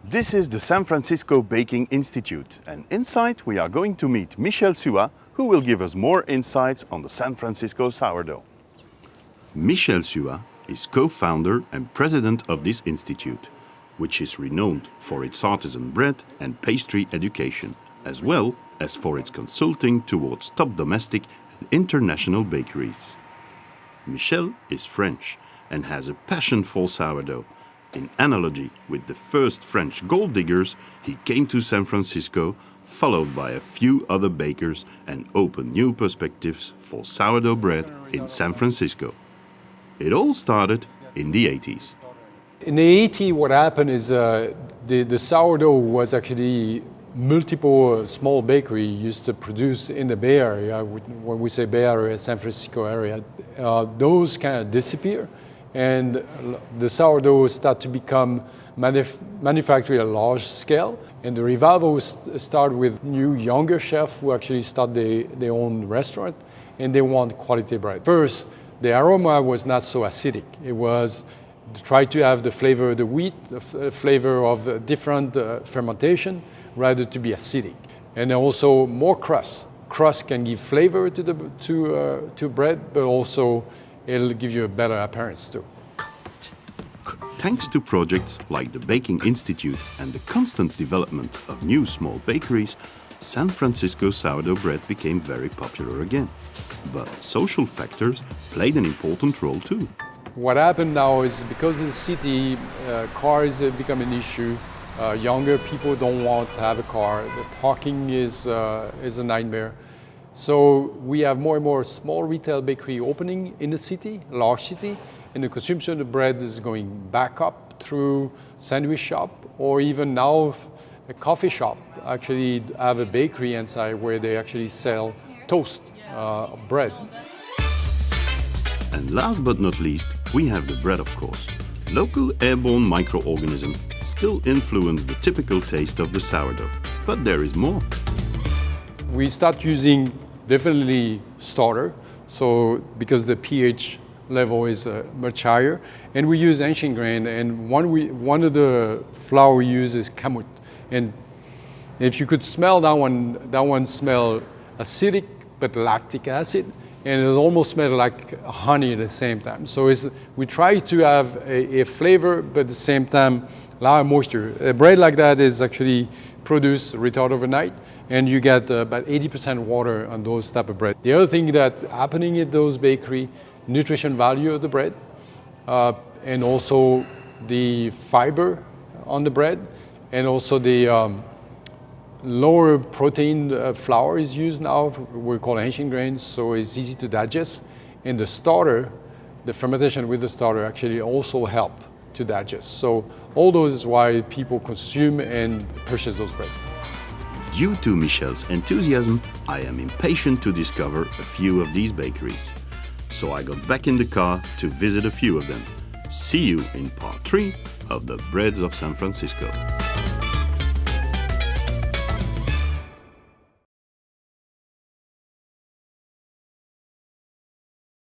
This is the San Francisco Baking Institute, and inside we are going to meet Michel Suat, who will give us more insights on the San Francisco sourdough. Michel Suat is co-founder and president of this institute, which is renowned for its artisan bread and pastry education, as well as for its consulting towards top domestic and international bakeries. Michel is French and has a passion for sourdough. In analogy with the first French gold diggers, he came to San Francisco, followed by a few other bakers, and opened new perspectives for sourdough bread in San Francisco. It all started in the 80s. In the 80s, what happened is the sourdough was actually multiple small bakery used to produce in the Bay Area. When we say Bay Area, San Francisco area, those kind of disappear, and the sourdough start to become manufactured at a large scale. And the revival start with new younger chefs who actually start their own restaurant, and they want quality bread. First, the aroma was not so acidic. It was to try to have the flavor of the wheat, the flavor of different fermentation, rather to be acidic. And also more crust. Crust can give flavor to bread, but also it'll give you a better appearance too. Thanks to projects like the Baking Institute and the constant development of new small bakeries, San Francisco sourdough bread became very popular again. But social factors played an important role too. What happened now is because of the city, cars have become an issue. Younger people don't want to have a car. The parking is a nightmare. So we have more and more small retail bakery opening in the city, large city, and the consumption of bread is going back up through sandwich shop, or even now a coffee shop actually have a bakery inside where they actually sell toast bread. And last but not least, we have the bread, of course. Local airborne microorganisms still influence the typical taste of the sourdough, but there is more. We start using definitely starter, so because the pH level is much higher, and we use ancient grain, and one of the flour we use is kamut. And if you could smell that one smell acidic but lactic acid, and it almost smells like honey at the same time. So we try to have a flavor, but at the same time, a lot of moisture. A bread like that is actually produced, retarded overnight, and you get about 80% water on those type of bread. The other thing that's happening at those bakery, nutrition value of the bread, and also the fiber on the bread, and also the lower protein flour is used now. We call it ancient grains, so it's easy to digest. And the starter, the fermentation with the starter actually also help to digest. So all those is why people consume and purchase those bread. Due to Michel's enthusiasm, I am impatient to discover a few of these bakeries. So I got back in the car to visit a few of them. See you in part 3 of the Breads of San Francisco.